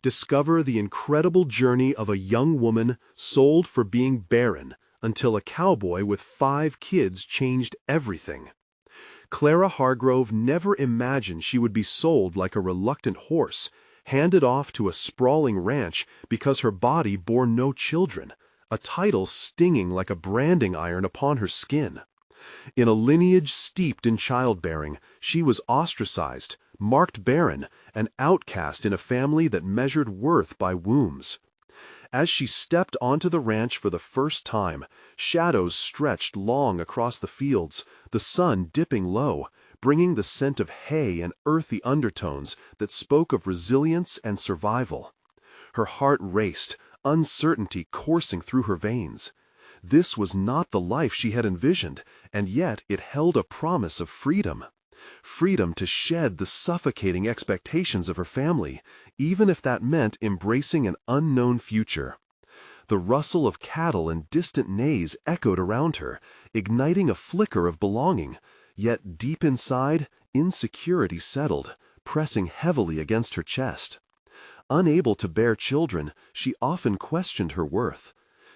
discover the incredible journey of a young woman sold for being barren until a cowboy with 5 kids changed everything. Clara Hargrove never imagined she would be sold like a reluctant horse, handed off to a sprawling ranch because her body bore no children, a title stinging like a branding iron upon her skin. In a lineage steeped in childbearing, she was ostracized, marked barren, an outcast in a family that measured worth by wombs. As she stepped onto the ranch for the first time, shadows stretched long across the fields, the sun dipping low, bringing the scent of hay and earthy undertones that spoke of resilience and survival. Her heart raced, uncertainty coursing through her veins. This was not the life she had envisioned, and yet it held a promise of freedom. Freedom to shed the suffocating expectations of her family, even if that meant embracing an unknown future. The rustle of cattle and distant neighs echoed around her, igniting a flicker of belonging, yet deep inside, insecurity settled, pressing heavily against her chest. Unable to bear children, she often questioned her worth.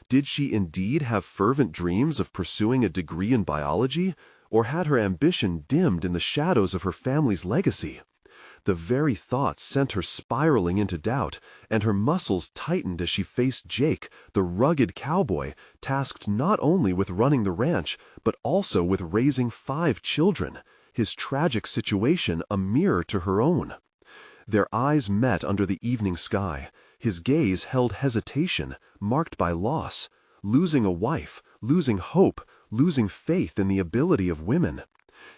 Did she indeed have fervent dreams of pursuing a degree in biology, or had her ambition dimmed in the shadows of her family's legacy? The very thought sent her spiraling into doubt, and her muscles tightened as she faced Jake, the rugged cowboy, tasked not only with running the ranch, but also with raising 5 children, his tragic situation a mirror to her own. Their eyes met under the evening sky. His gaze held hesitation, marked by loss, losing a wife, losing hope, losing faith in the ability of women.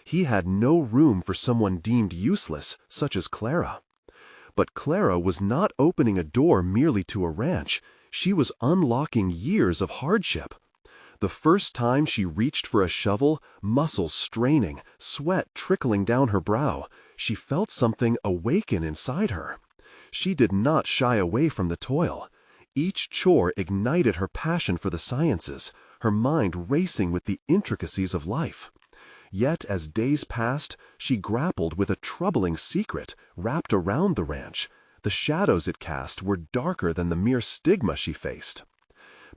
He had no room for someone deemed useless, such as Clara. But Clara was not opening a door merely to a ranch. She was unlocking years of hardship. The first time she reached for a shovel, muscles straining, sweat trickling down her brow, she felt something awaken inside her. She did not shy away from the toil. Each chore ignited her passion for the sciences, her mind racing with the intricacies of life. Yet as days passed, she grappled with a troubling secret wrapped around the ranch. The shadows it cast were darker than the mere stigma she faced.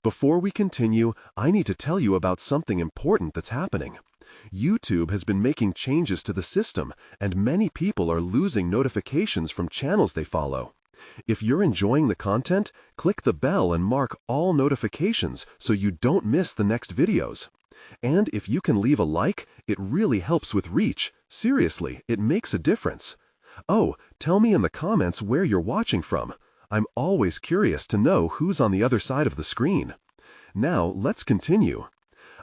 Before we continue, I need to tell you about something important that's happening. YouTube has been making changes to the system, and many people are losing notifications from channels they follow. If you're enjoying the content, click the bell and mark all notifications so you don't miss the next videos. And if you can leave a like, it really helps with reach. Seriously, it makes a difference. Oh, tell me in the comments where you're watching from. I'm always curious to know who's on the other side of the screen. Now, let's continue.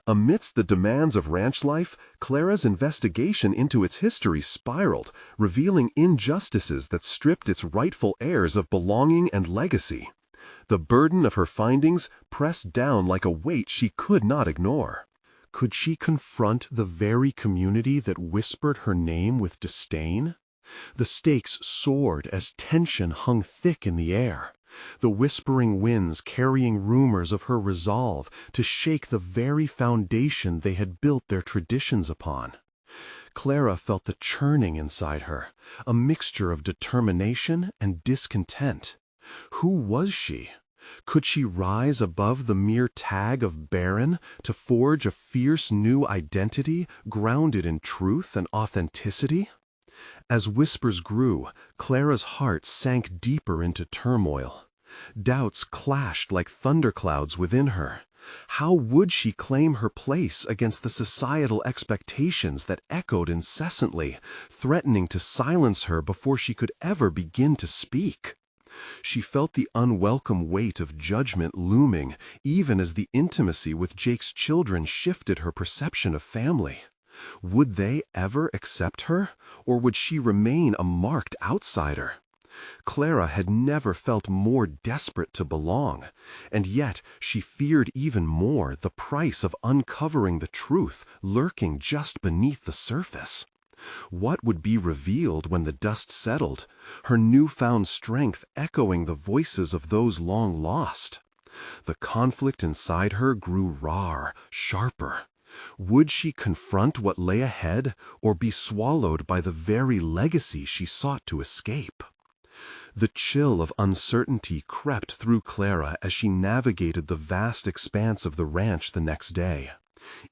Amidst the demands of ranch life, Clara's investigation into its history spiraled, revealing injustices that stripped its rightful heirs of belonging and legacy. The burden of her findings pressed down like a weight she could not ignore. Could she confront the very community that whispered her name with disdain? The stakes soared as tension hung thick in the air, the whispering winds carrying rumors of her resolve to shake the very foundation they had built their traditions upon. Clara felt the churning inside her, a mixture of determination and discontent. Who was she? Could she rise above the mere tag of Barren to forge a fierce new identity grounded in truth and authenticity? As whispers grew, Clara's heart sank deeper into turmoil. Doubts clashed like thunderclouds within her. How would she claim her place against the societal expectations that echoed incessantly, threatening to silence her before she could ever begin to speak? She felt the unwelcome weight of judgment looming, even as the intimacy with Jake's children shifted her perception of family. Would they ever accept her, or would she remain a marked outsider? Clara had never felt more desperate to belong, and yet she feared even more the price of uncovering the truth lurking just beneath the surface. What would be revealed when the dust settled, her newfound strength echoing the voices of those long lost? The conflict inside her grew rawer, sharper. Would she confront what lay ahead, or be swallowed by the very legacy she sought to escape? The chill of uncertainty crept through Clara as she navigated the vast expanse of the ranch the next day.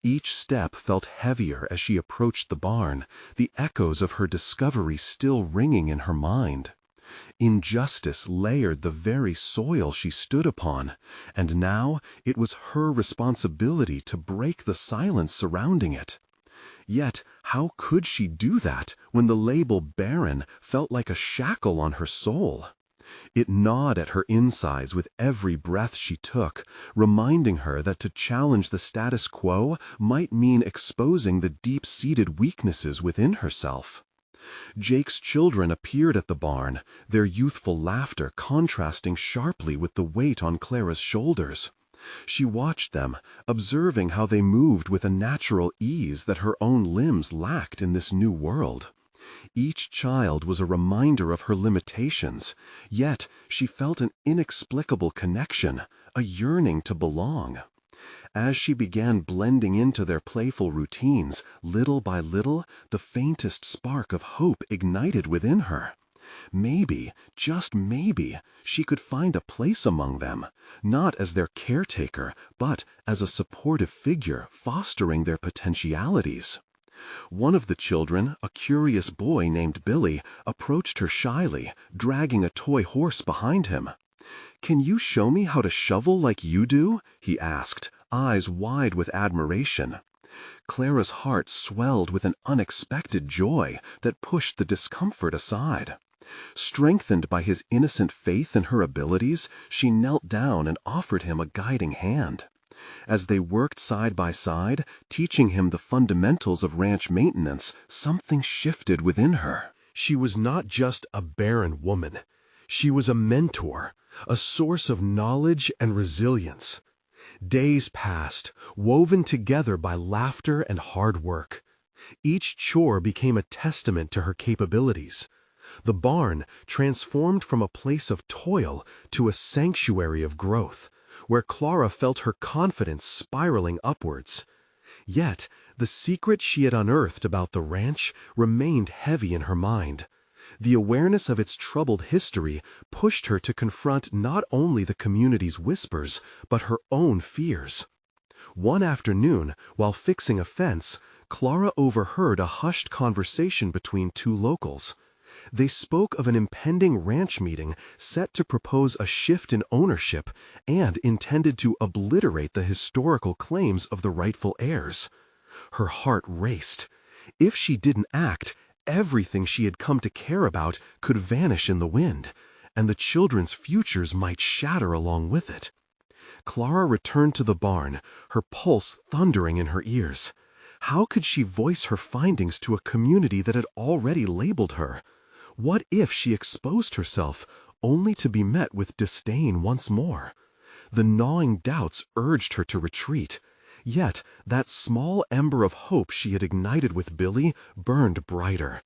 Each step felt heavier as she approached the barn, the echoes of her discovery still ringing in her mind. Injustice layered the very soil she stood upon, and now it was her responsibility to break the silence surrounding it. Yet, how could she do that when the label Barren felt like a shackle on her soul? It gnawed at her insides with every breath she took, reminding her that to challenge the status quo might mean exposing the deep-seated weaknesses within herself. Jake's children appeared at the barn, their youthful laughter contrasting sharply with the weight on Clara's shoulders. She watched them, observing how they moved with a natural ease that her own limbs lacked in this new world. Each child was a reminder of her limitations, yet she felt an inexplicable connection, a yearning to belong. As she began blending into their playful routines, little by little, the faintest spark of hope ignited within her. Maybe, just maybe, she could find a place among them, not as their caretaker, but as a supportive figure fostering their potentialities. One of the children, a curious boy named Billy, approached her shyly, dragging a toy horse behind him. "Can you show me how to shovel like you do?" he asked, eyes wide with admiration. Clara's heart swelled with an unexpected joy that pushed the discomfort aside. Strengthened by his innocent faith in her abilities, she knelt down and offered him a guiding hand. As they worked side by side, teaching him the fundamentals of ranch maintenance, something shifted within her. She was not just a barren woman. She was a mentor, a source of knowledge and resilience. Days passed, woven together by laughter and hard work. Each chore became a testament to her capabilities. The barn transformed from a place of toil to a sanctuary of growth, where Clara felt her confidence spiraling upwards. Yet, the secret she had unearthed about the ranch remained heavy in her mind. The awareness of its troubled history pushed her to confront not only the community's whispers, but her own fears. One afternoon, while fixing a fence, Clara overheard a hushed conversation between two locals. They spoke of an impending ranch meeting set to propose a shift in ownership and intended to obliterate the historical claims of the rightful heirs. Her heart raced. If she didn't act, everything she had come to care about could vanish in the wind, and the children's futures might shatter along with it. Clara returned to the barn, her pulse thundering in her ears. How could she voice her findings to a community that had already labeled her? What if she exposed herself, only to be met with disdain once more? The gnawing doubts urged her to retreat. Yet that small ember of hope she had ignited with Billy burned brighter.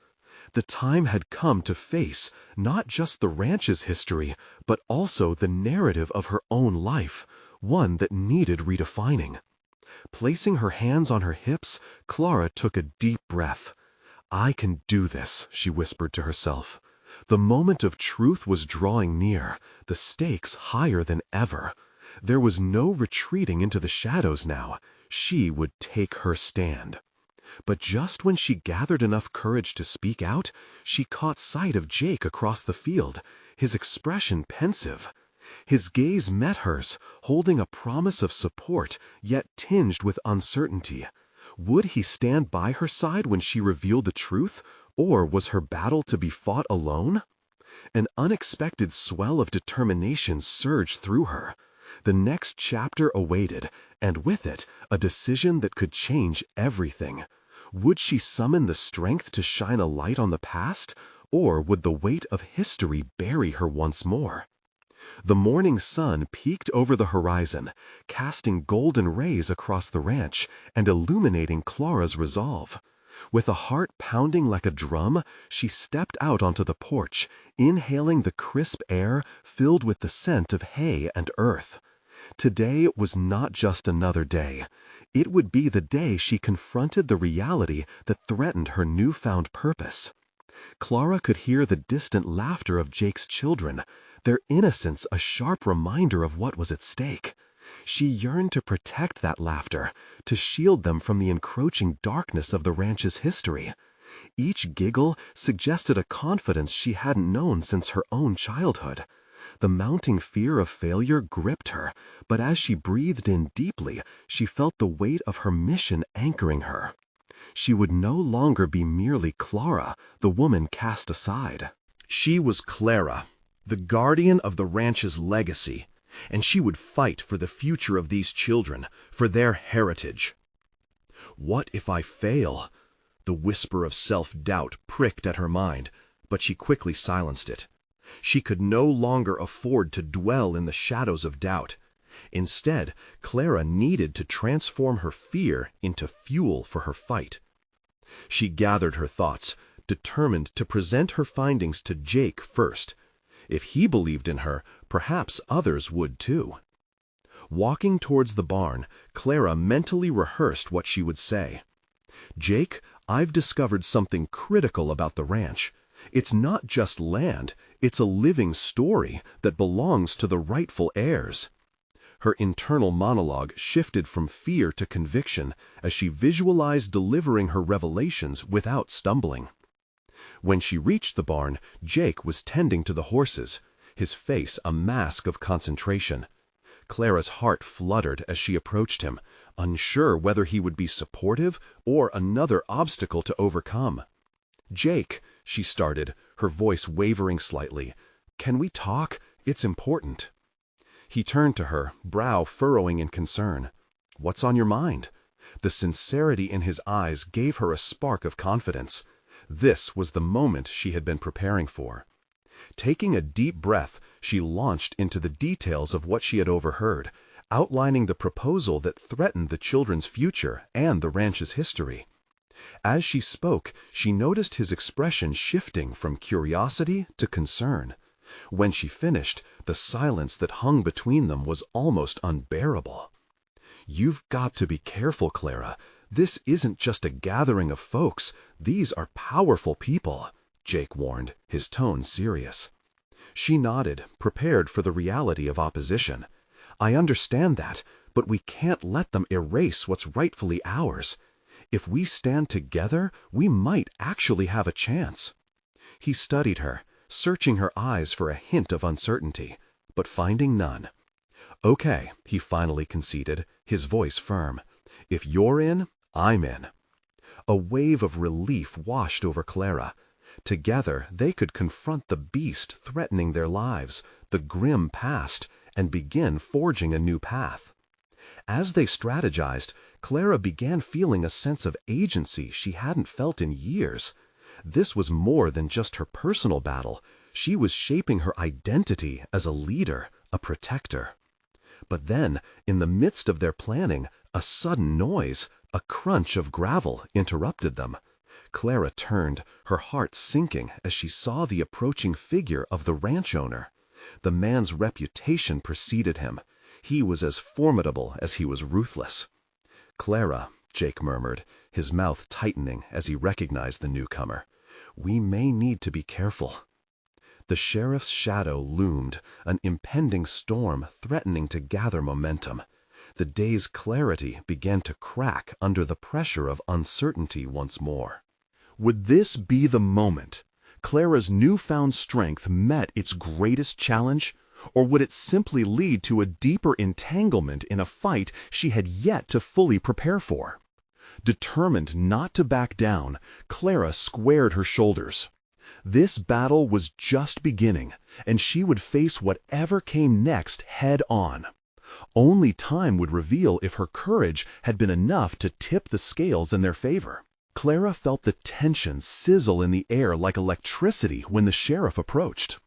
The time had come to face not just the ranch's history, but also the narrative of her own life, one that needed redefining. Placing her hands on her hips, Clara took a deep breath. "I can do this," she whispered to herself. The moment of truth was drawing near, the stakes higher than ever. There was no retreating into the shadows now. She would take her stand. But just when she gathered enough courage to speak out, she caught sight of Jake across the field, his expression pensive. His gaze met hers, holding a promise of support, yet tinged with uncertainty. Would he stand by her side when she revealed the truth, or was her battle to be fought alone? An unexpected swell of determination surged through her. The next chapter awaited, and with it, a decision that could change everything. Would she summon the strength to shine a light on the past, or would the weight of history bury her once more? The morning sun peeked over the horizon, casting golden rays across the ranch and illuminating Clara's resolve. With a heart pounding like a drum, she stepped out onto the porch, inhaling the crisp air filled with the scent of hay and earth. Today was not just another day. It would be the day she confronted the reality that threatened her newfound purpose. Clara could hear the distant laughter of Jake's children, their innocence a sharp reminder of what was at stake. She yearned to protect that laughter, to shield them from the encroaching darkness of the ranch's history. Each giggle suggested a confidence she hadn't known since her own childhood. The mounting fear of failure gripped her, but as she breathed in deeply, she felt the weight of her mission anchoring her. She would no longer be merely Clara, the woman cast aside. She was Clara, the guardian of the ranch's legacy, and she would fight for the future of these children, for their heritage. What if I fail? The whisper of self-doubt pricked at her mind, but she quickly silenced it. She could no longer afford to dwell in the shadows of doubt. Instead, Clara needed to transform her fear into fuel for her fight. She gathered her thoughts, determined to present her findings to Jake first. If he believed in her, perhaps others would too. Walking towards the barn, Clara mentally rehearsed what she would say. "Jake, I've discovered something critical about the ranch. It's not just land, it's a living story that belongs to the rightful heirs." Her internal monologue shifted from fear to conviction as she visualized delivering her revelations without stumbling. When she reached the barn, Jake was tending to the horses, his face a mask of concentration. Clara's heart fluttered as she approached him, unsure whether he would be supportive or another obstacle to overcome. "Jake," she started, her voice wavering slightly, "can we talk? It's important." He turned to her, brow furrowing in concern. "What's on your mind?" The sincerity in his eyes gave her a spark of confidence. This was the moment she had been preparing for. Taking a deep breath, she launched into the details of what she had overheard, outlining the proposal that threatened the children's future and the ranch's history. As she spoke, she noticed his expression shifting from curiosity to concern. When she finished, the silence that hung between them was almost unbearable. "You've got to be careful, Clara. This isn't just a gathering of folks. These are powerful people," Jake warned, his tone serious. She nodded, prepared for the reality of opposition. "I understand that, but we can't let them erase what's rightfully ours. If we stand together, we might actually have a chance." He studied her, searching her eyes for a hint of uncertainty, but finding none. "Okay," he finally conceded, his voice firm. "If you're in, I'm in." A wave of relief washed over Clara. Together, they could confront the beast threatening their lives, the grim past, and begin forging a new path. As they strategized, Clara began feeling a sense of agency she hadn't felt in years. This was more than just her personal battle. She was shaping her identity as a leader, a protector. But then, in the midst of their planning, a sudden noise, a crunch of gravel, interrupted them. Clara turned, her heart sinking as she saw the approaching figure of the ranch owner. The man's reputation preceded him. He was as formidable as he was ruthless. "Clara," Jake murmured, his mouth tightening as he recognized the newcomer, "we may need to be careful." The sheriff's shadow loomed, an impending storm threatening to gather momentum. The day's clarity began to crack under the pressure of uncertainty once more. Would this be the moment? Clara's newfound strength met its greatest challenge? Or would it simply lead to a deeper entanglement in a fight she had yet to fully prepare for? Determined not to back down, Clara squared her shoulders. This battle was just beginning, and she would face whatever came next head on. Only time would reveal if her courage had been enough to tip the scales in their favor. Clara felt the tension sizzle in the air like electricity when the sheriff approached.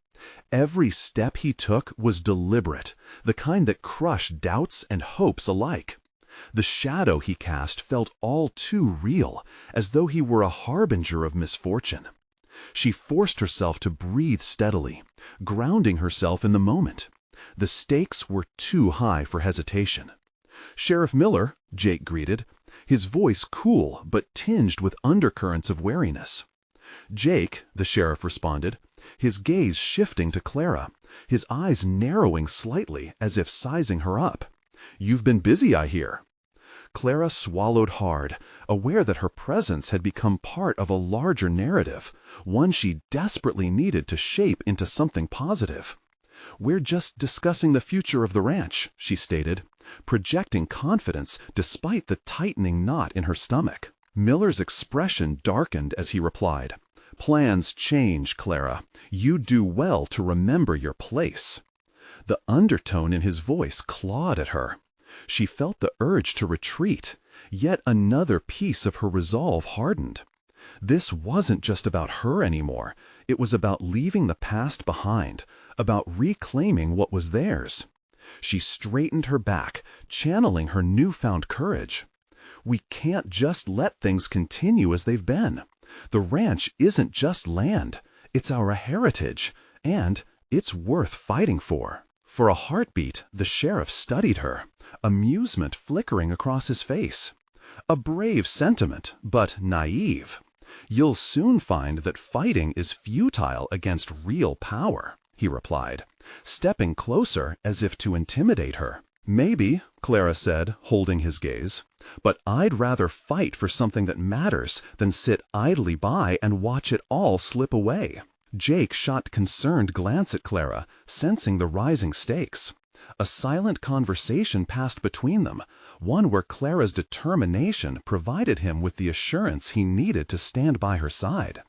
Every step he took was deliberate, the kind that crushed doubts and hopes alike. The shadow he cast felt all too real, as though he were a harbinger of misfortune. She forced herself to breathe steadily, grounding herself in the moment. The stakes were too high for hesitation. "Sheriff Miller," Jake greeted, his voice cool but tinged with undercurrents of wariness. "Jake," the sheriff responded, his gaze shifting to Clara, his eyes narrowing slightly as if sizing her up. "You've been busy, I hear." Clara swallowed hard, aware that her presence had become part of a larger narrative, one she desperately needed to shape into something positive. "We're just discussing the future of the ranch," she stated, projecting confidence despite the tightening knot in her stomach. Miller's expression darkened as he replied, "Plans change, Clara. You do well to remember your place." The undertone in his voice clawed at her. She felt the urge to retreat, yet another piece of her resolve hardened. This wasn't just about her anymore. It was about leaving the past behind, about reclaiming what was theirs. She straightened her back, channeling her newfound courage. "We can't just let things continue as they've been. The ranch isn't just land. It's our heritage, and it's worth fighting for." For a heartbeat, the sheriff studied her, amusement flickering across his face. "A brave sentiment, but naive. You'll soon find that fighting is futile against real power," he replied, stepping closer as if to intimidate her. "Maybe," Clara said, holding his gaze, "but I'd rather fight for something that matters than sit idly by and watch it all slip away." Jake shot concerned glance at Clara, sensing the rising stakes. A silent conversation passed between them, one where Clara's determination provided him with the assurance he needed to stand by her side.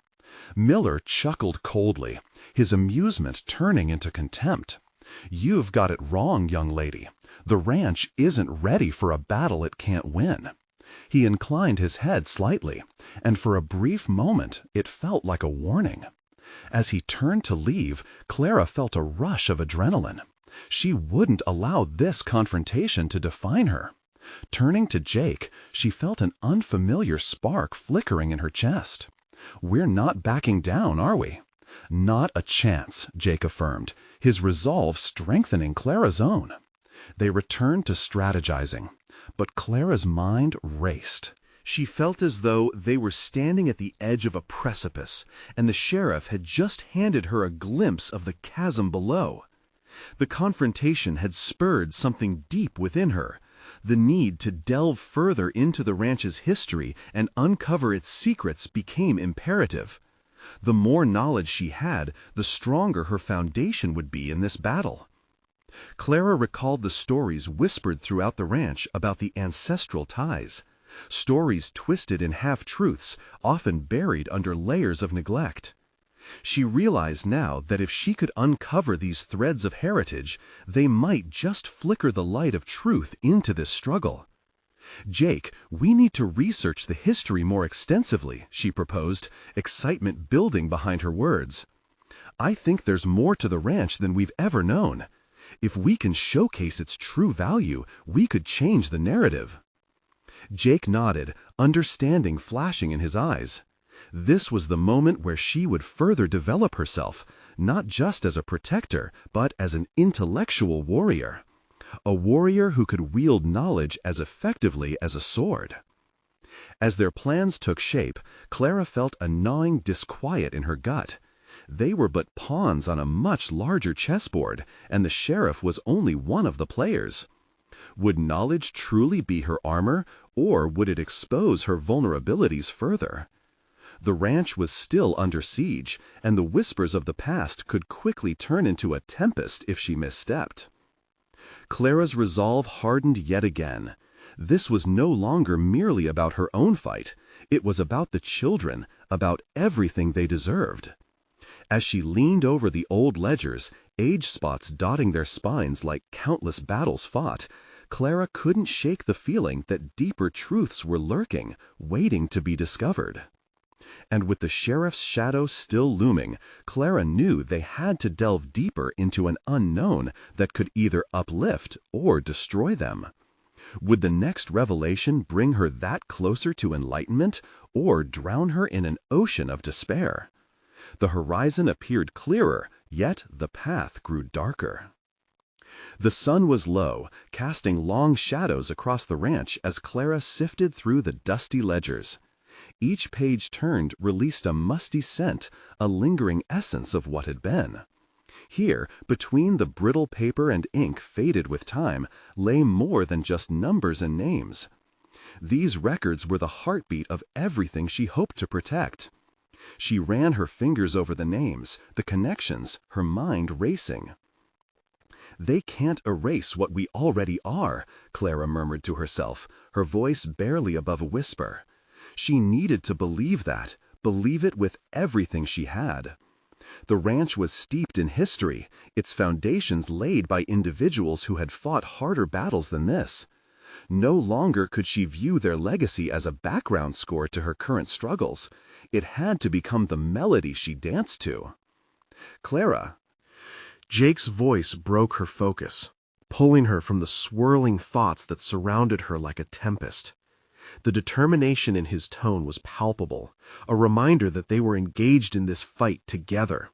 Miller chuckled coldly, his amusement turning into contempt. "You've got it wrong, young lady. The ranch isn't ready for a battle it can't win." He inclined his head slightly, and for a brief moment it felt like a warning. As he turned to leave, Clara felt a rush of adrenaline. She wouldn't allow this confrontation to define her. Turning to Jake, she felt an unfamiliar spark flickering in her chest. "We're not backing down, are we?" "Not a chance," Jake affirmed, his resolve strengthening Clara's own. They returned to strategizing, but Clara's mind raced. She felt as though they were standing at the edge of a precipice, and the sheriff had just handed her a glimpse of the chasm below. The confrontation had spurred something deep within her. The need to delve further into the ranch's history and uncover its secrets became imperative. The more knowledge she had, the stronger her foundation would be in this battle. Clara recalled the stories whispered throughout the ranch about the ancestral ties. Stories twisted in half-truths, often buried under layers of neglect. She realized now that if she could uncover these threads of heritage, they might just flicker the light of truth into this struggle. "Jake, we need to research the history more extensively," she proposed, excitement building behind her words. "I think there's more to the ranch than we've ever known. If we can showcase its true value, we could change the narrative." Jake nodded, understanding flashing in his eyes. This was the moment where she would further develop herself, not just as a protector, but as an intellectual warrior. A warrior who could wield knowledge as effectively as a sword. As their plans took shape, Clara felt a gnawing disquiet in her gut. They were but pawns on a much larger chessboard, and the sheriff was only one of the players. Would knowledge truly be her armor, or would it expose her vulnerabilities further? The ranch was still under siege, and the whispers of the past could quickly turn into a tempest if she misstepped. Clara's resolve hardened yet again. This was no longer merely about her own fight. It was about the children, about everything they deserved. As she leaned over the old ledgers, age spots dotting their spines like countless battles fought, Clara couldn't shake the feeling that deeper truths were lurking, waiting to be discovered. And with the sheriff's shadow still looming, Clara knew they had to delve deeper into an unknown that could either uplift or destroy them. Would the next revelation bring her that closer to enlightenment, or drown her in an ocean of despair? The horizon appeared clearer, yet the path grew darker. The sun was low, casting long shadows across the ranch as Clara sifted through the dusty ledgers. Each page turned released a musty scent, a lingering essence of what had been. Here, between the brittle paper and ink faded with time, lay more than just numbers and names. These records were the heartbeat of everything she hoped to protect. She ran her fingers over the names, the connections, her mind racing. "They can't erase what we already are," Clara murmured to herself, her voice barely above a whisper. She needed to believe that, believe it with everything she had. The ranch was steeped in history, its foundations laid by individuals who had fought harder battles than this. No longer could she view their legacy as a background score to her current struggles. It had to become the melody she danced to. "Clara." Jake's voice broke her focus, pulling her from the swirling thoughts that surrounded her like a tempest. The determination in his tone was palpable, a reminder that they were engaged in this fight together.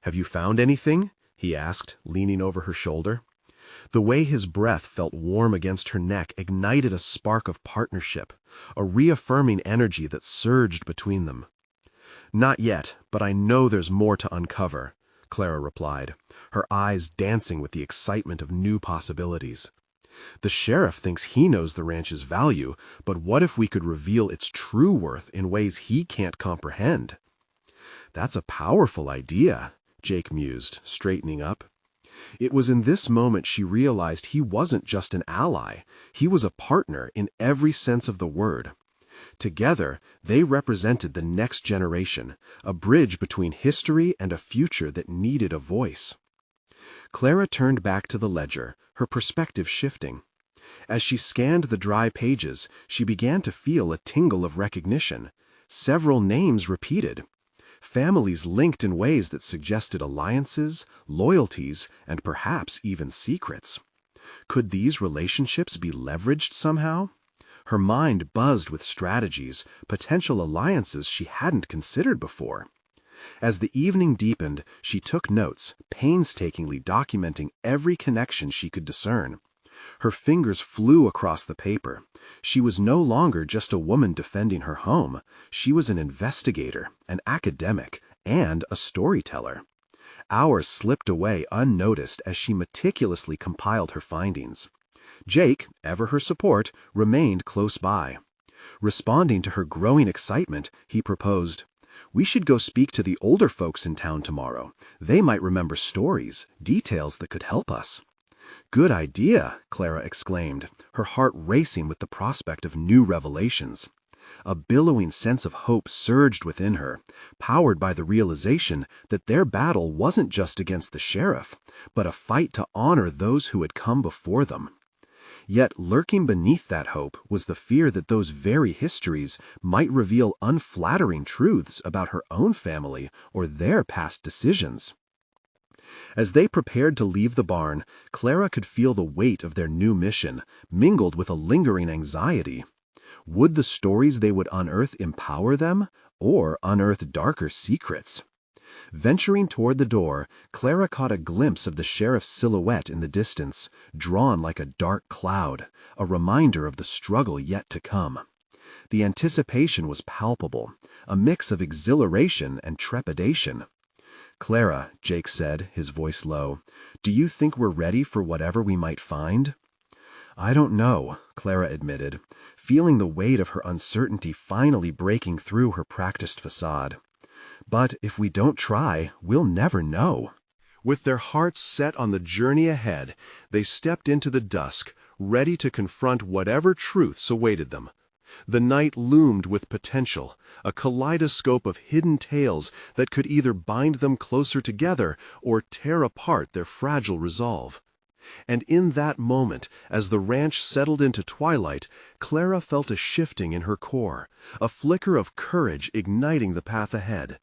"Have you found anything?" he asked, leaning over her shoulder. The way his breath felt warm against her neck ignited a spark of partnership, a reaffirming energy that surged between them. "Not yet, but I know there's more to uncover," Clara replied, her eyes dancing with the excitement of new possibilities. "The sheriff thinks he knows the ranch's value, but what if we could reveal its true worth in ways he can't comprehend?" "That's a powerful idea," Jake mused, straightening up. It was in this moment she realized he wasn't just an ally, he was a partner in every sense of the word. Together, they represented the next generation, a bridge between history and a future that needed a voice. Clara turned back to the ledger, her perspective shifting. As she scanned the dry pages, she began to feel a tingle of recognition. Several names repeated. Families linked in ways that suggested alliances, loyalties, and perhaps even secrets. Could these relationships be leveraged somehow? Her mind buzzed with strategies, potential alliances she hadn't considered before. As the evening deepened, she took notes, painstakingly documenting every connection she could discern. Her fingers flew across the paper. She was no longer just a woman defending her home. She was an investigator, an academic, and a storyteller. Hours slipped away unnoticed as she meticulously compiled her findings. Jake, ever her support, remained close by. Responding to her growing excitement, he proposed, "We should go speak to the older folks in town tomorrow. They might remember stories, details that could help us." "Good idea," Clara exclaimed, her heart racing with the prospect of new revelations. A billowing sense of hope surged within her, powered by the realization that their battle wasn't just against the sheriff, but a fight to honor those who had come before them. Yet lurking beneath that hope was the fear that those very histories might reveal unflattering truths about her own family or their past decisions. As they prepared to leave the barn, Clara could feel the weight of their new mission, mingled with a lingering anxiety. Would the stories they would unearth empower them, or unearth darker secrets? Venturing toward the door, Clara caught a glimpse of the sheriff's silhouette in the distance, drawn like a dark cloud, a reminder of the struggle yet to come. The anticipation was palpable, a mix of exhilaration and trepidation. "Clara," Jake said, his voice low, "do you think we're ready for whatever we might find?" "I don't know," Clara admitted, feeling the weight of her uncertainty finally breaking through her practiced facade. "But if we don't try, we'll never know." With their hearts set on the journey ahead, they stepped into the dusk, ready to confront whatever truths awaited them. The night loomed with potential, a kaleidoscope of hidden tales that could either bind them closer together or tear apart their fragile resolve. And in that moment, as the ranch settled into twilight, Clara felt a shifting in her core, a flicker of courage igniting the path ahead.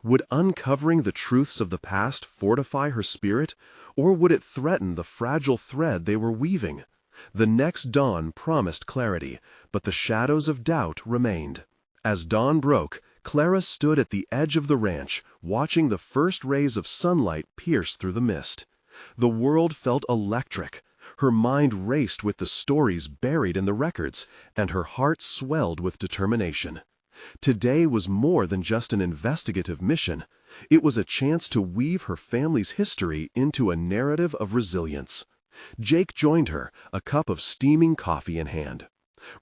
Would uncovering the truths of the past fortify her spirit, or would it threaten the fragile thread they were weaving? The next dawn promised clarity, but the shadows of doubt remained. As dawn broke, Clara stood at the edge of the ranch, watching the first rays of sunlight pierce through the mist. The world felt electric. Her mind raced with the stories buried in the records, and her heart swelled with determination. Today was more than just an investigative mission. It was a chance to weave her family's history into a narrative of resilience. Jake joined her, a cup of steaming coffee in hand.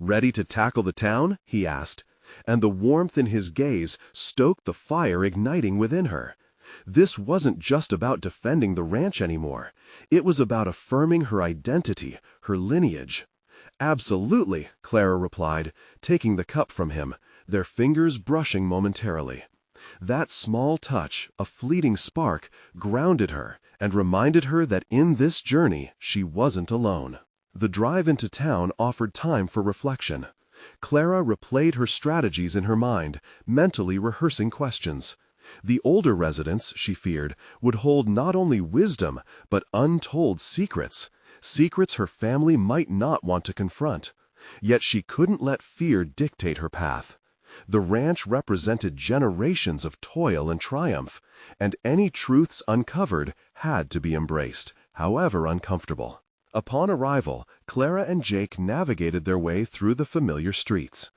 "Ready to tackle the town?" he asked, and the warmth in his gaze stoked the fire igniting within her. This wasn't just about defending the ranch anymore. It was about affirming her identity, her lineage. "Absolutely," Clara replied, taking the cup from him, their fingers brushing momentarily. That small touch, a fleeting spark, grounded her and reminded her that in this journey she wasn't alone. The drive into town offered time for reflection. Clara replayed her strategies in her mind, mentally rehearsing questions. The older residents, she feared, would hold not only wisdom, but untold secrets. Secrets her family might not want to confront. Yet she couldn't let fear dictate her path. The ranch represented generations of toil and triumph, and any truths uncovered had to be embraced, however uncomfortable. Upon arrival, Clara and Jake navigated their way through the familiar streets.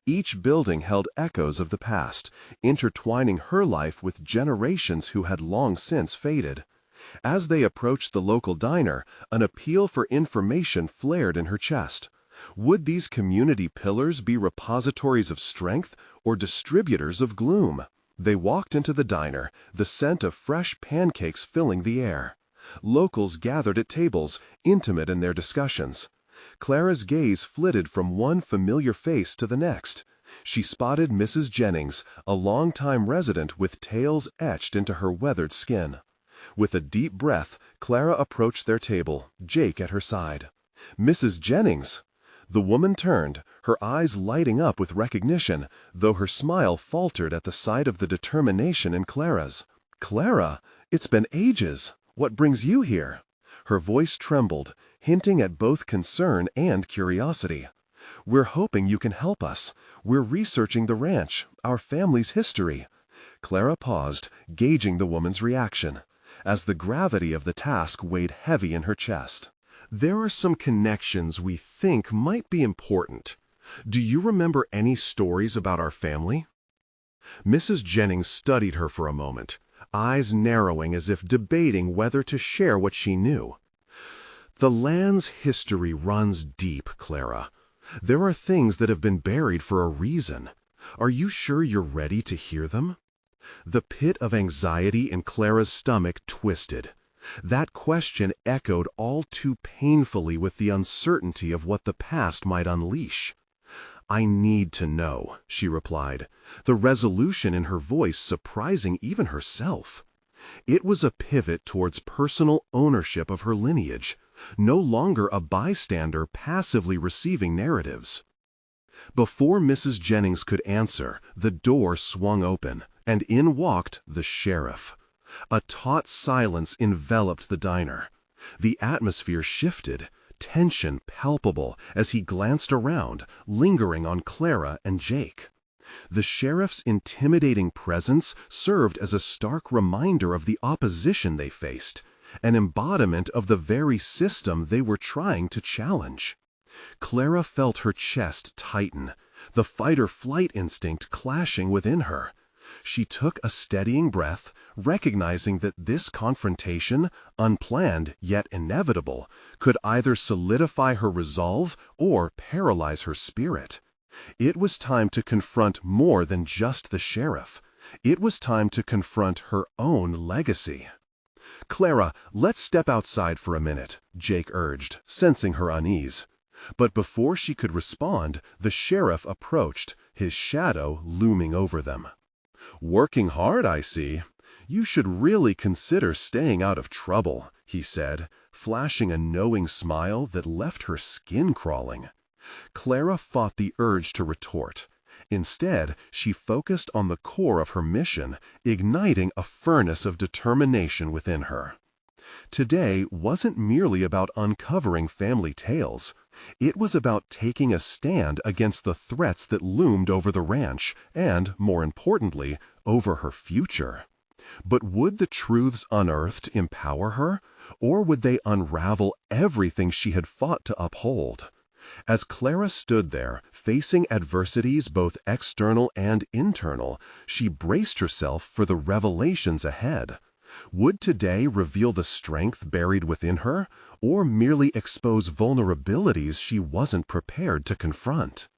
Each building held echoes of the past, intertwining her life with generations who had long since faded. As they approached the local diner, an appeal for information flared in her chest. Would these community pillars be repositories of strength or distributors of gloom? They walked into the diner, the scent of fresh pancakes filling the air. Locals gathered at tables, intimate in their discussions. Clara's gaze flitted from one familiar face to the next. She spotted Mrs. Jennings, a longtime resident with tales etched into her weathered skin. With a deep breath, Clara approached their table, Jake at her side. "Mrs. Jennings!" The woman turned, her eyes lighting up with recognition, though her smile faltered at the sight of the determination in Clara's. "Clara, it's been ages. What brings you here?" Her voice trembled, hinting at both concern and curiosity. "We're hoping you can help us. We're researching the ranch, our family's history." Clara paused, gauging the woman's reaction, as the gravity of the task weighed heavy in her chest. "There are some connections we think might be important. Do you remember any stories about our family?" Mrs. Jennings studied her for a moment, eyes narrowing as if debating whether to share what she knew. "The land's history runs deep, Clara. There are things that have been buried for a reason. Are you sure you're ready to hear them?" The pit of anxiety in Clara's stomach twisted. That question echoed all too painfully with the uncertainty of what the past might unleash. "I need to know," she replied, the resolution in her voice surprising even herself. It was a pivot towards personal ownership of her lineage, no longer a bystander passively receiving narratives. Before Mrs. Jennings could answer, the door swung open, and in walked the sheriff. A taut silence enveloped the diner. The atmosphere shifted, tension palpable as he glanced around, lingering on Clara and Jake. The sheriff's intimidating presence served as a stark reminder of the opposition they faced, an embodiment of the very system they were trying to challenge. Clara felt her chest tighten, the fight-or-flight instinct clashing within her. She took a steadying breath, recognizing that this confrontation, unplanned yet inevitable, could either solidify her resolve or paralyze her spirit. It was time to confront more than just the sheriff. It was time to confront her own legacy. "Clara, let's step outside for a minute," Jake urged, sensing her unease. But before she could respond, the sheriff approached, his shadow looming over them. "Working hard, I see. You should really consider staying out of trouble," he said, flashing a knowing smile that left her skin crawling. Clara fought the urge to retort. Instead, she focused on the core of her mission, igniting a furnace of determination within her. Today wasn't merely about uncovering family tales. It was about taking a stand against the threats that loomed over the ranch and, more importantly, over her future. But would the truths unearthed empower her, or would they unravel everything she had fought to uphold? As Clara stood there, facing adversities both external and internal, she braced herself for the revelations ahead. Would today reveal the strength buried within her, or merely expose vulnerabilities she wasn't prepared to confront?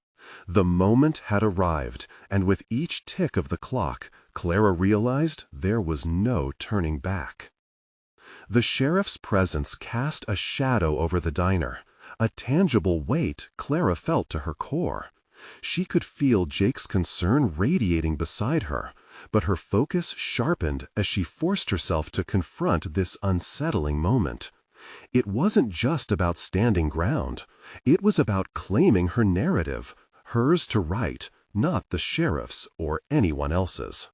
The moment had arrived, and with each tick of the clock, Clara realized there was no turning back. The sheriff's presence cast a shadow over the diner, a tangible weight Clara felt to her core. She could feel Jake's concern radiating beside her, but her focus sharpened as she forced herself to confront this unsettling moment. It wasn't just about standing ground. It was about claiming her narrative, hers to write, not the sheriff's or anyone else's.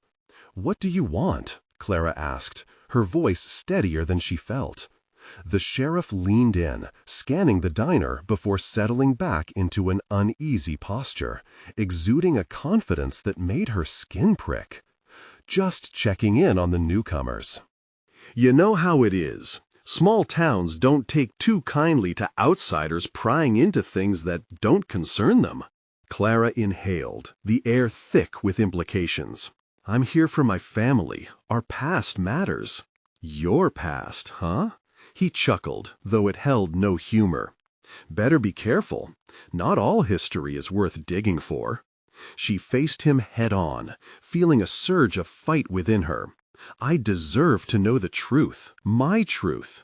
"What do you want?" Clara asked, her voice steadier than she felt. The sheriff leaned in, scanning the diner before settling back into an uneasy posture, exuding a confidence that made her skin prick. "Just checking in on the newcomers." You know how it is. Small towns don't take too kindly to outsiders prying into things that don't concern them. Clara inhaled, the air thick with implications. "I'm here for my family. Our past matters." "Your past, huh?" He chuckled, though it held no humor. "Better be careful. Not all history is worth digging for." She faced him head-on, feeling a surge of fight within her. "I deserve to know the truth, my truth."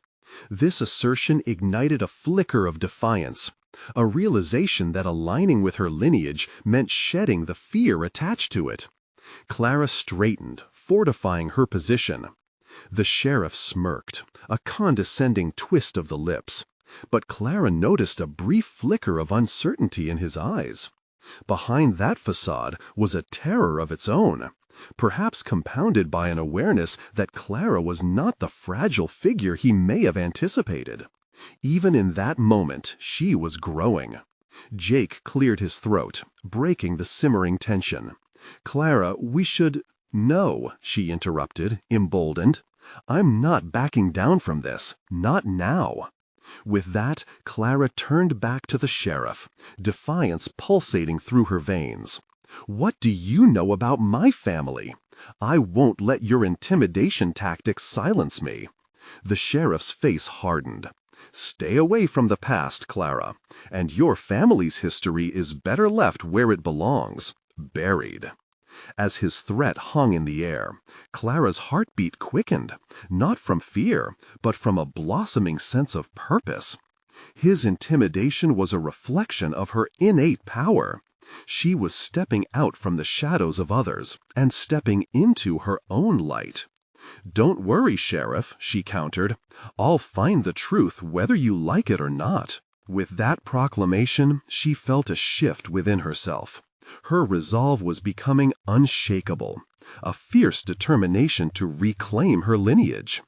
This assertion ignited a flicker of defiance, a realization that aligning with her lineage meant shedding the fear attached to it. Clara straightened, fortifying her position. The sheriff smirked, a condescending twist of the lips, but Clara noticed a brief flicker of uncertainty in his eyes. Behind that facade was a terror of its own, perhaps compounded by an awareness that Clara was not the fragile figure he may have anticipated. Even in that moment, she was growing. Jake cleared his throat, breaking the simmering tension. "Clara, we should—" "No," she interrupted, emboldened. "I'm not backing down from this. Not now." With that, Clara turned back to the sheriff, defiance pulsating through her veins. "What do you know about my family? I won't let your intimidation tactics silence me." The sheriff's face hardened. "Stay away from the past, Clara, and your family's history is better left where it belongs, buried." As his threat hung in the air, Clara's heartbeat quickened, not from fear, but from a blossoming sense of purpose. His intimidation was a reflection of her innate power. She was stepping out from the shadows of others and stepping into her own light. "Don't worry, Sheriff," she countered. "I'll find the truth whether you like it or not." With that proclamation, she felt a shift within herself. Her resolve was becoming unshakable, a fierce determination to reclaim her lineage.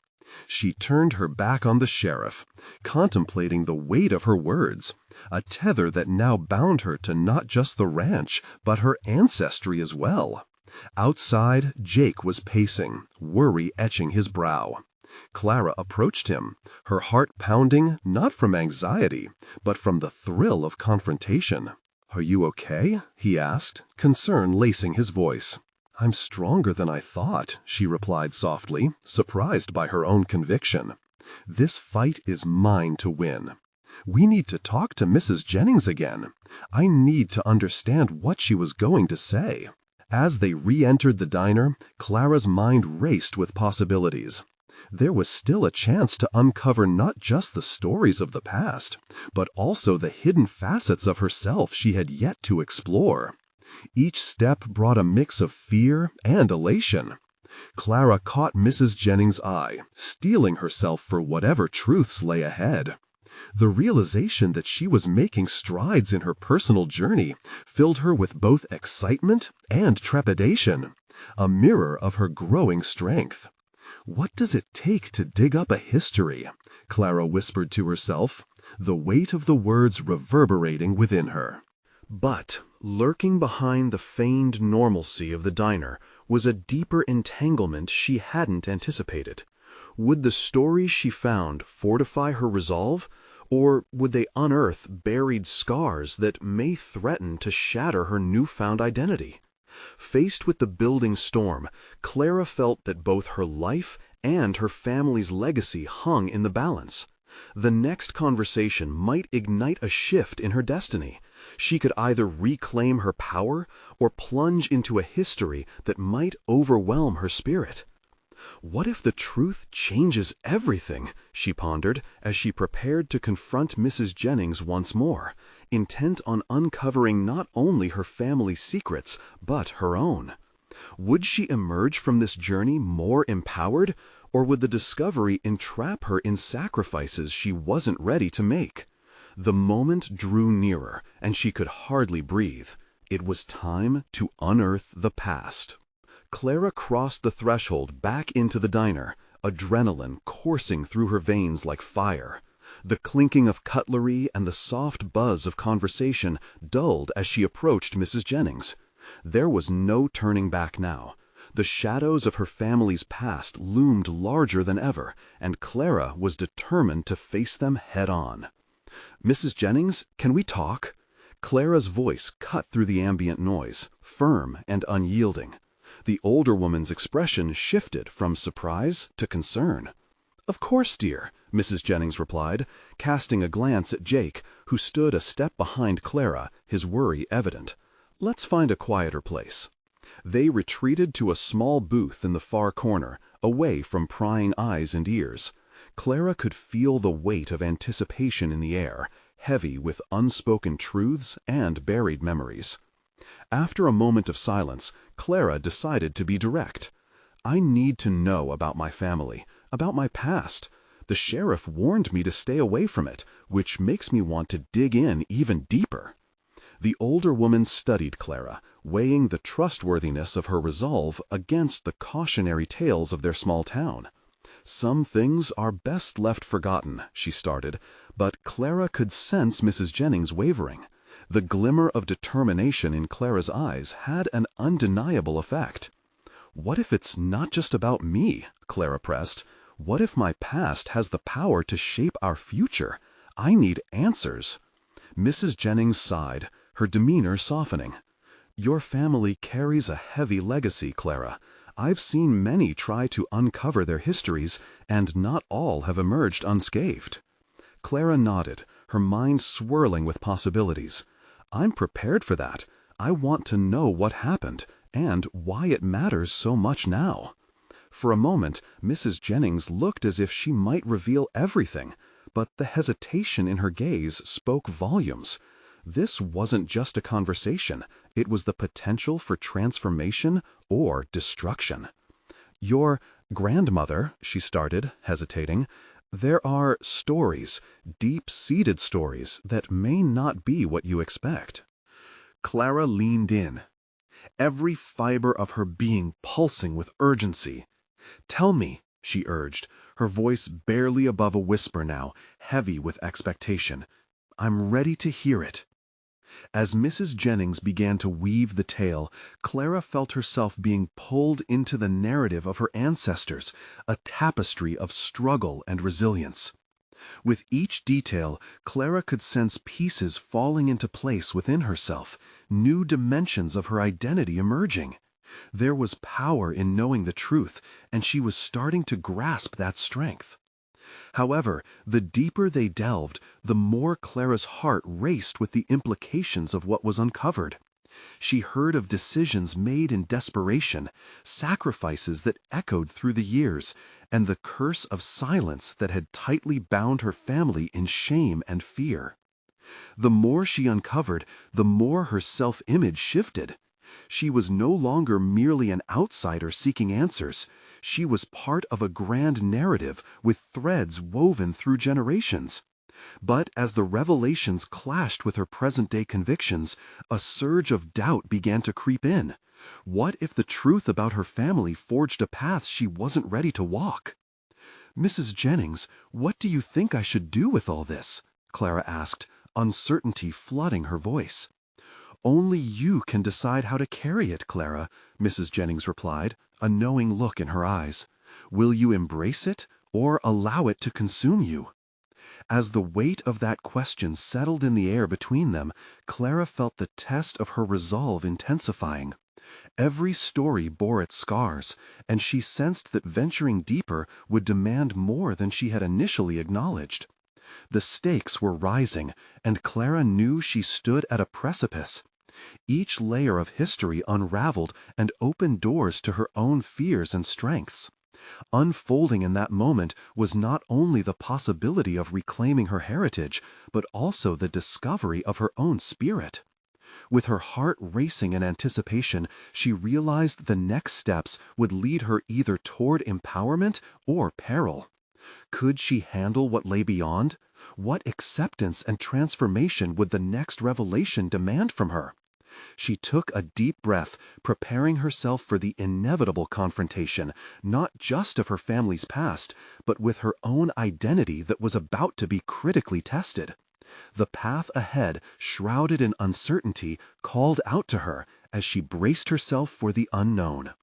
She turned her back on the sheriff, contemplating the weight of her words, a tether that now bound her to not just the ranch, but her ancestry as well. Outside, Jake was pacing, worry etching his brow. Clara approached him, her heart pounding not from anxiety, but from the thrill of confrontation. "Are you okay?" he asked, concern lacing his voice. "I'm stronger than I thought," she replied softly, surprised by her own conviction. "This fight is mine to win. We need to talk to Mrs. Jennings again. I need to understand what she was going to say." As they re-entered the diner, Clara's mind raced with possibilities. There was still a chance to uncover not just the stories of the past, but also the hidden facets of herself she had yet to explore. Each step brought a mix of fear and elation. Clara caught Mrs. Jennings' eye, steeling herself for whatever truths lay ahead. The realization that she was making strides in her personal journey filled her with both excitement and trepidation, a mirror of her growing strength. "What does it take to dig up a history?" Clara whispered to herself, the weight of the words reverberating within her. But, lurking behind the feigned normalcy of the diner was a deeper entanglement she hadn't anticipated. Would the stories she found fortify her resolve, or would they unearth buried scars that may threaten to shatter her newfound identity? Faced with the building storm, Clara felt that both her life and her family's legacy hung in the balance. The next conversation might ignite a shift in her destiny. She could either reclaim her power or plunge into a history that might overwhelm her spirit. What if the truth changes everything? She pondered as she prepared to confront Mrs. Jennings once more, intent on uncovering not only her family's secrets, but her own. Would she emerge from this journey more empowered, or would the discovery entrap her in sacrifices she wasn't ready to make? The moment drew nearer, and she could hardly breathe. It was time to unearth the past. Clara crossed the threshold back into the diner, adrenaline coursing through her veins like fire. The clinking of cutlery and the soft buzz of conversation dulled as she approached Mrs. Jennings. There was no turning back now. The shadows of her family's past loomed larger than ever, and Clara was determined to face them head-on. "Mrs. Jennings, can we talk?" Clara's voice cut through the ambient noise, firm and unyielding. The older woman's expression shifted from surprise to concern. "Of course, dear," Mrs. Jennings replied, casting a glance at Jake, who stood a step behind Clara, his worry evident. "Let's find a quieter place." They retreated to a small booth in the far corner, away from prying eyes and ears. Clara could feel the weight of anticipation in the air, heavy with unspoken truths and buried memories. After a moment of silence, Clara decided to be direct. "I need to know about my family, about my past. The sheriff warned me to stay away from it, which makes me want to dig in even deeper." The older woman studied Clara, weighing the trustworthiness of her resolve against the cautionary tales of their small town. "Some things are best left forgotten," she started, but Clara could sense Mrs. Jennings wavering. The glimmer of determination in Clara's eyes had an undeniable effect. "What if it's not just about me?" Clara pressed. "What if my past has the power to shape our future? I need answers." Mrs. Jennings sighed, her demeanor softening. "Your family carries a heavy legacy, Clara. I've seen many try to uncover their histories, and not all have emerged unscathed." Clara nodded, her mind swirling with possibilities. "I'm prepared for that. I want to know what happened, and why it matters so much now." For a moment, Mrs. Jennings looked as if she might reveal everything, but the hesitation in her gaze spoke volumes. This wasn't just a conversation, it was the potential for transformation or destruction. "Your grandmother," she started, hesitating, "there are stories, deep-seated stories, that may not be what you expect." Clara leaned in, every fiber of her being pulsing with urgency. "Tell me," she urged, her voice barely above a whisper now, heavy with expectation. "I'm ready to hear it." As Mrs. Jennings began to weave the tale, Clara felt herself being pulled into the narrative of her ancestors, a tapestry of struggle and resilience. With each detail, Clara could sense pieces falling into place within herself, new dimensions of her identity emerging. There was power in knowing the truth, and she was starting to grasp that strength. However, the deeper they delved, the more Clara's heart raced with the implications of what was uncovered. She heard of decisions made in desperation, sacrifices that echoed through the years, and the curse of silence that had tightly bound her family in shame and fear. The more she uncovered, the more her self-image shifted. She was no longer merely an outsider seeking answers. She was part of a grand narrative with threads woven through generations. But as the revelations clashed with her present-day convictions, a surge of doubt began to creep in. What if the truth about her family forged a path she wasn't ready to walk? "Mrs. Jennings, what do you think I should do with all this?" Clara asked, uncertainty flooding her voice. "Only you can decide how to carry it, Clara," Mrs. Jennings replied, a knowing look in her eyes. "Will you embrace it, or allow it to consume you? As the weight of that question settled in the air between them, Clara felt the test of her resolve intensifying. Every story bore its scars, and she sensed that venturing deeper would demand more than she had initially acknowledged. The stakes were rising, and Clara knew she stood at a precipice. Each layer of history unraveled and opened doors to her own fears and strengths. Unfolding in that moment was not only the possibility of reclaiming her heritage, but also the discovery of her own spirit. With her heart racing in anticipation, she realized the next steps would lead her either toward empowerment or peril. Could she handle what lay beyond? What acceptance and transformation would the next revelation demand from her? She took a deep breath, preparing herself for the inevitable confrontation, not just of her family's past, but with her own identity that was about to be critically tested. The path ahead, shrouded in uncertainty, called out to her as she braced herself for the unknown.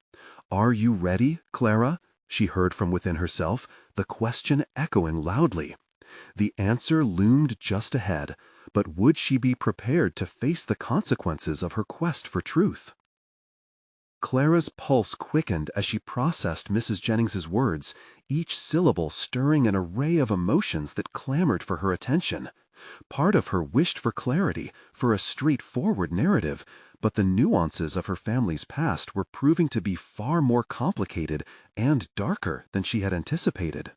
"Are you ready, Clara?" she heard from within herself, the question echoing loudly. The answer loomed just ahead, but would she be prepared to face the consequences of her quest for truth? Clara's pulse quickened as she processed Mrs. Jennings's words, each syllable stirring an array of emotions that clamored for her attention. Part of her wished for clarity, for a straightforward narrative, but the nuances of her family's past were proving to be far more complicated and darker than she had anticipated.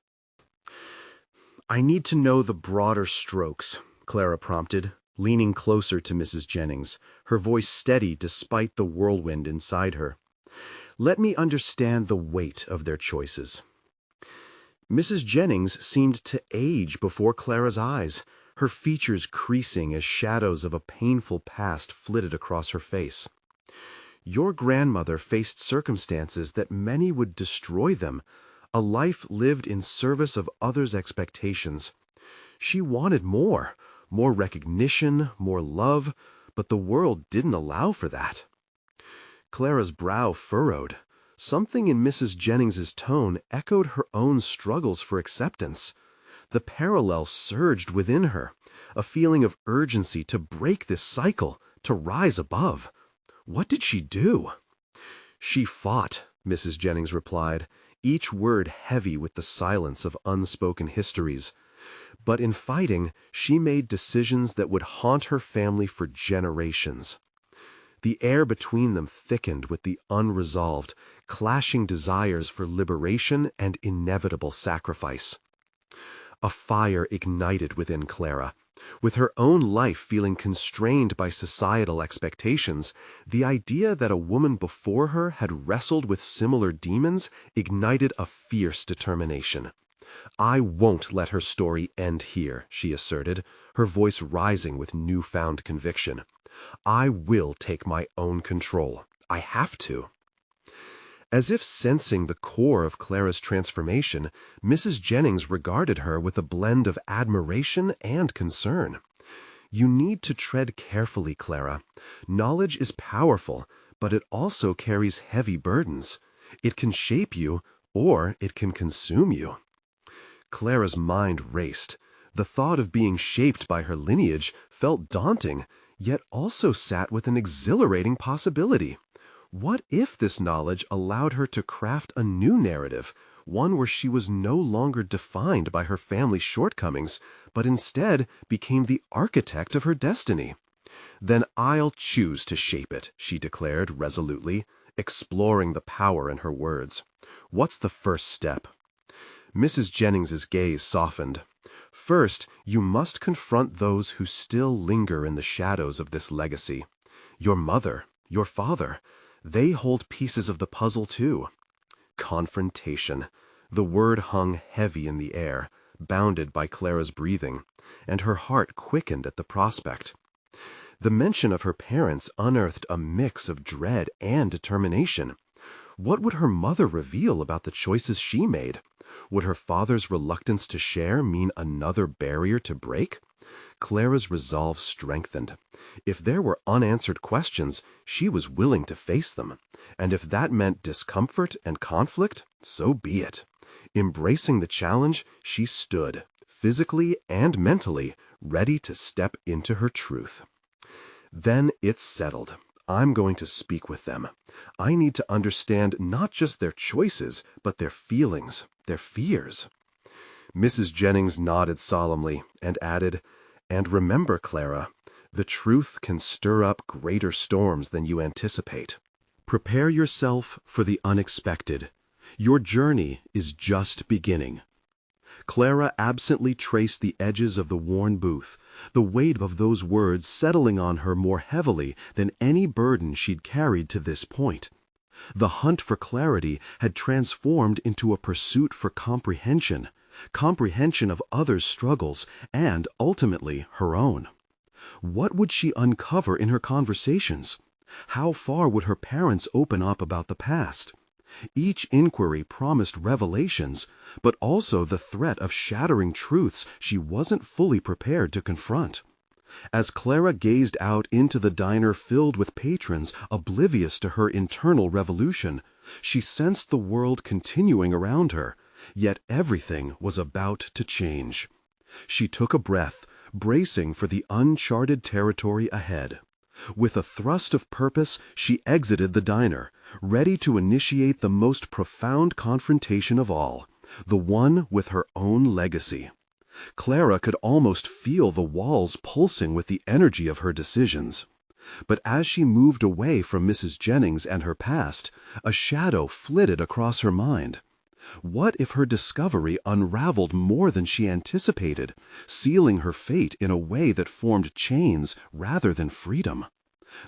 "I need to know the broader strokes," Clara prompted, leaning closer to Mrs. Jennings, her voice steady despite the whirlwind inside her. "Let me understand the weight of their choices." Mrs. Jennings seemed to age before Clara's eyes, her features creasing as shadows of a painful past flitted across her face. "Your grandmother faced circumstances that many would destroy them, a life lived in service of others' expectations. She wanted more recognition, more love, but the world didn't allow for that." Clara's brow furrowed. Something in Mrs. Jennings's tone echoed her own struggles for acceptance. The parallel surged within her, a feeling of urgency to break this cycle, to rise above. What did she do? "She fought," Mrs. Jennings replied, each word heavy with the silence of unspoken histories. "But in fighting, she made decisions that would haunt her family for generations." The air between them thickened with the unresolved, clashing desires for liberation and inevitable sacrifice. A fire ignited within Clara. With her own life feeling constrained by societal expectations, the idea that a woman before her had wrestled with similar demons ignited a fierce determination. "I won't let her story end here," she asserted, her voice rising with newfound conviction. "I will take my own control. I have to." As if sensing the core of Clara's transformation, Mrs. Jennings regarded her with a blend of admiration and concern. "You need to tread carefully, Clara. Knowledge is powerful, but it also carries heavy burdens. It can shape you, or it can consume you." Clara's mind raced. The thought of being shaped by her lineage felt daunting, yet also sat with an exhilarating possibility. What if this knowledge allowed her to craft a new narrative, one where she was no longer defined by her family's shortcomings, but instead became the architect of her destiny? "Then I'll choose to shape it," she declared resolutely, exploring the power in her words. "What's the first step?" Mrs. Jennings's gaze softened. "First, you must confront those who still linger in the shadows of this legacy. Your mother, your father. They hold pieces of the puzzle too." Confrontation. The word hung heavy in the air, bounded by Clara's breathing, and her heart quickened at the prospect. The mention of her parents unearthed a mix of dread and determination. What would her mother reveal about the choices she made? Would her father's reluctance to share mean another barrier to break? Clara's resolve strengthened. If there were unanswered questions, she was willing to face them. And if that meant discomfort and conflict, so be it. Embracing the challenge, she stood, physically and mentally, ready to step into her truth. Then it's settled. I'm going to speak with them. I need to understand not just their choices, but their feelings, their fears. Mrs. Jennings nodded solemnly and added, "And remember, Clara, the truth can stir up greater storms than you anticipate. Prepare yourself for the unexpected. Your journey is just beginning." Clara absently traced the edges of the worn booth, the weight of those words settling on her more heavily than any burden she'd carried to this point. The hunt for clarity had transformed into a pursuit for comprehension of others' struggles, and, ultimately, her own. What would she uncover in her conversations? How far would her parents open up about the past? Each inquiry promised revelations, but also the threat of shattering truths she wasn't fully prepared to confront. As Clara gazed out into the diner filled with patrons oblivious to her internal revolution, she sensed the world continuing around her, yet everything was about to change. She took a breath, bracing for the uncharted territory ahead. With a thrust of purpose, she exited the diner, ready to initiate the most profound confrontation of all, the one with her own legacy. Clara could almost feel the walls pulsing with the energy of her decisions. But as she moved away from Mrs. Jennings and her past, a shadow flitted across her mind. What if her discovery unraveled more than she anticipated, sealing her fate in a way that formed chains rather than freedom?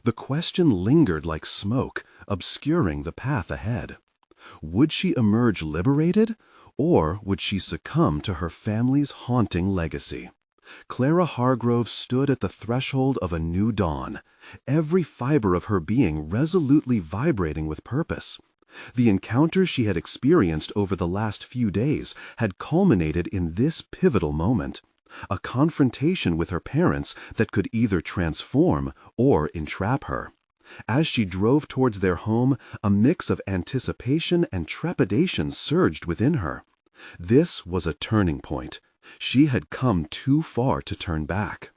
The question lingered like smoke, obscuring the path ahead. Would she emerge liberated, or would she succumb to her family's haunting legacy? Clara Hargrove stood at the threshold of a new dawn, every fiber of her being resolutely vibrating with purpose. The encounters she had experienced over the last few days had culminated in this pivotal moment, a confrontation with her parents that could either transform or entrap her. As she drove towards their home, a mix of anticipation and trepidation surged within her. This was a turning point. She had come too far to turn back.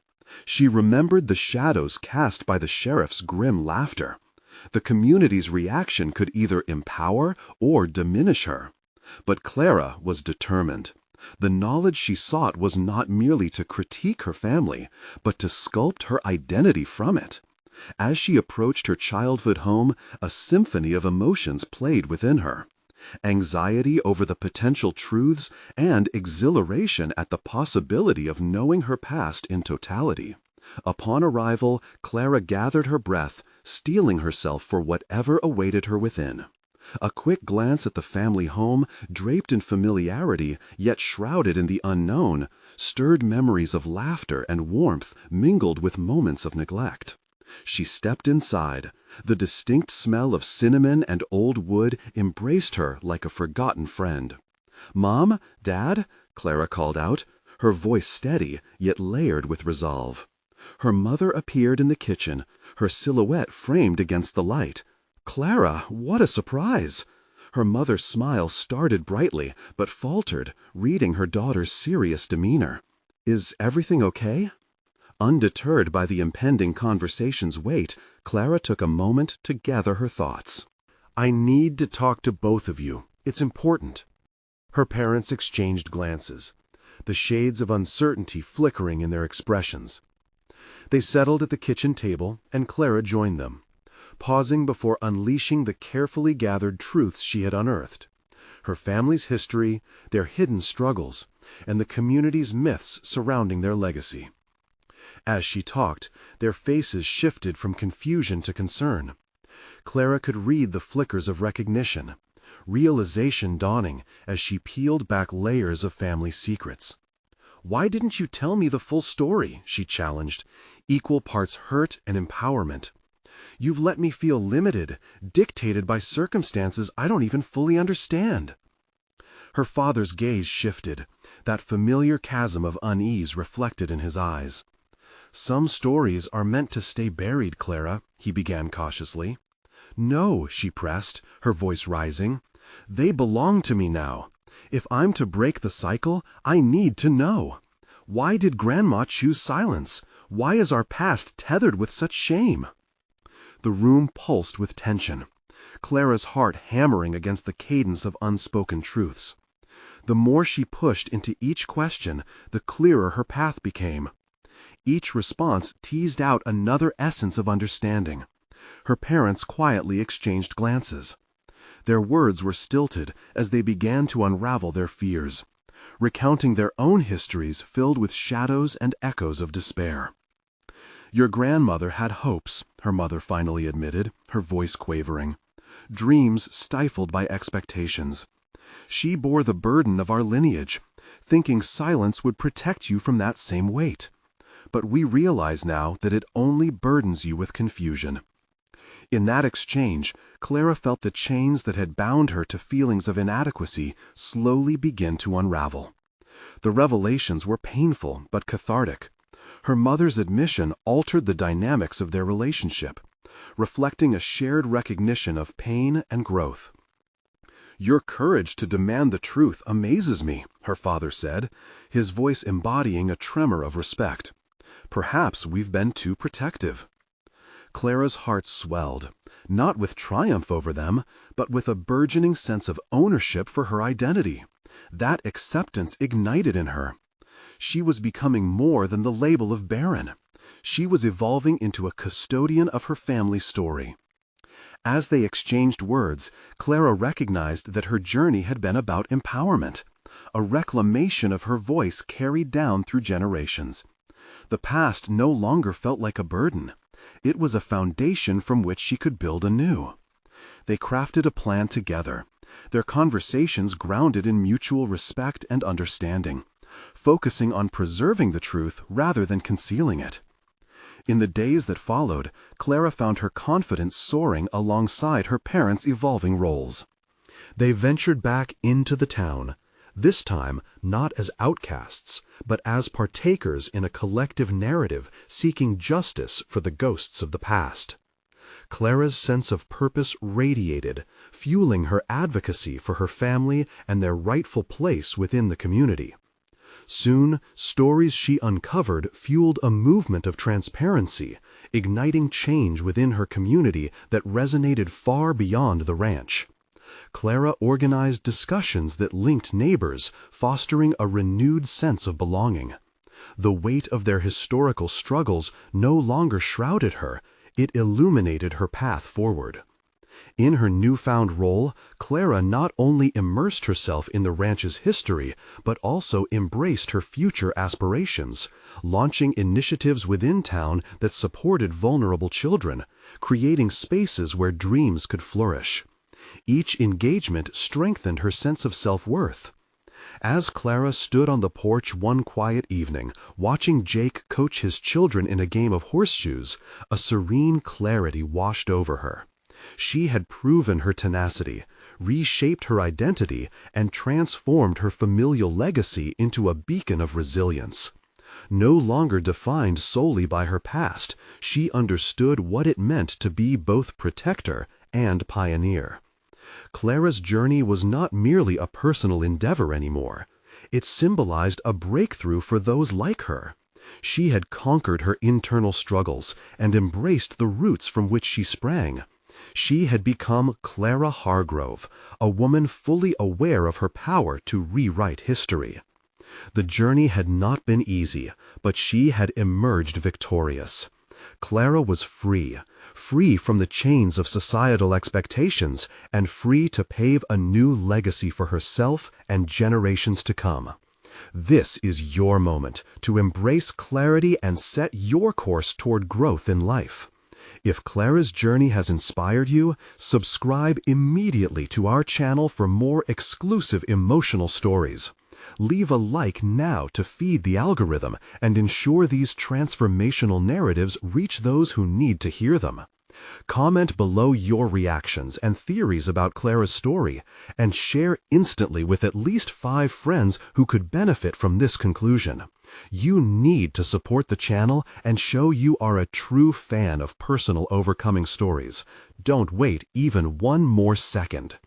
She remembered the shadows cast by the sheriff's grim laughter. The community's reaction could either empower or diminish her. But Clara was determined. The knowledge she sought was not merely to critique her family, but to sculpt her identity from it. As she approached her childhood home, a symphony of emotions played within her. Anxiety over the potential truths and exhilaration at the possibility of knowing her past in totality. Upon arrival, Clara gathered her breath, steeling herself for whatever awaited her within. A quick glance at the family home, draped in familiarity yet shrouded in the unknown, stirred memories of laughter and warmth mingled with moments of neglect. She stepped inside. The distinct smell of cinnamon and old wood embraced her like a forgotten friend. "Mom? Dad?" Clara called out, her voice steady yet layered with resolve. Her mother appeared in the kitchen, her silhouette framed against the light. "Clara, what a surprise!" Her mother's smile started brightly, but faltered, reading her daughter's serious demeanor. "Is everything okay?" Undeterred by the impending conversation's weight, Clara took a moment to gather her thoughts. "I need to talk to both of you. It's important." Her parents exchanged glances, the shades of uncertainty flickering in their expressions. They settled at the kitchen table, and Clara joined them, pausing before unleashing the carefully gathered truths she had unearthed. Her family's history, their hidden struggles, and the community's myths surrounding their legacy. As she talked, their faces shifted from confusion to concern. Clara could read the flickers of recognition, realization dawning as she peeled back layers of family secrets. "Why didn't you tell me the full story?" she challenged, equal parts hurt and empowerment. "You've let me feel limited, dictated by circumstances I don't even fully understand." Her father's gaze shifted, that familiar chasm of unease reflected in his eyes. "Some stories are meant to stay buried, Clara," he began cautiously. "No," she pressed, her voice rising. "They belong to me now. If I'm to break the cycle, I need to know. Why did Grandma choose silence? Why is our past tethered with such shame? The room pulsed with tension, Clara's heart hammering against the cadence of unspoken truths. The more she pushed into each question, the clearer her path became. Each response teased out another essence of understanding. Her parents quietly exchanged glances. Their words were stilted as they began to unravel their fears, recounting their own histories filled with shadows and echoes of despair. "Your grandmother had hopes," her mother finally admitted, her voice quavering. "Dreams stifled by expectations. She bore the burden of our lineage, thinking silence would protect you from that same weight. But we realize now that it only burdens you with confusion." In that exchange, Clara felt the chains that had bound her to feelings of inadequacy slowly begin to unravel. The revelations were painful but cathartic. Her mother's admission altered the dynamics of their relationship, reflecting a shared recognition of pain and growth. "Your courage to demand the truth amazes me," her father said, his voice embodying a tremor of respect. "Perhaps we've been too protective." Clara's heart swelled, not with triumph over them, but with a burgeoning sense of ownership for her identity. That acceptance ignited in her. She was becoming more than the label of Barren. She was evolving into a custodian of her family story. As they exchanged words, Clara recognized that her journey had been about empowerment, a reclamation of her voice carried down through generations. The past no longer felt like a burden. It was a foundation from which she could build anew. They crafted a plan together, their conversations grounded in mutual respect and understanding, focusing on preserving the truth rather than concealing it. In the days that followed, Clara found her confidence soaring alongside her parents' evolving roles. They ventured back into the town, this time not as outcasts, but as partakers in a collective narrative seeking justice for the ghosts of the past. Clara's sense of purpose radiated, fueling her advocacy for her family and their rightful place within the community. Soon, stories she uncovered fueled a movement of transparency, igniting change within her community that resonated far beyond the ranch. Clara organized discussions that linked neighbors, fostering a renewed sense of belonging. The weight of their historical struggles no longer shrouded her, it illuminated her path forward. In her newfound role, Clara not only immersed herself in the ranch's history, but also embraced her future aspirations, launching initiatives within town that supported vulnerable children, creating spaces where dreams could flourish. Each engagement strengthened her sense of self-worth. As Clara stood on the porch one quiet evening, watching Jake coach his children in a game of horseshoes, a serene clarity washed over her. She had proven her tenacity, reshaped her identity, and transformed her familial legacy into a beacon of resilience. No longer defined solely by her past, she understood what it meant to be both protector and pioneer. Clara's journey was not merely a personal endeavor anymore. It symbolized a breakthrough for those like her. She had conquered her internal struggles and embraced the roots from which she sprang. She had become Clara Hargrove, a woman fully aware of her power to rewrite history. The journey had not been easy, but she had emerged victorious. Clara was free from the chains of societal expectations, and free to pave a new legacy for herself and generations to come. This is your moment to embrace clarity and set your course toward growth in life. If Clara's journey has inspired you, subscribe immediately to our channel for more exclusive emotional stories. Leave a like now to feed the algorithm and ensure these transformational narratives reach those who need to hear them. Comment below your reactions and theories about Clara's story, and share instantly with at least 5 friends who could benefit from this conclusion. You need to support the channel and show you are a true fan of personal overcoming stories. Don't wait even one more second.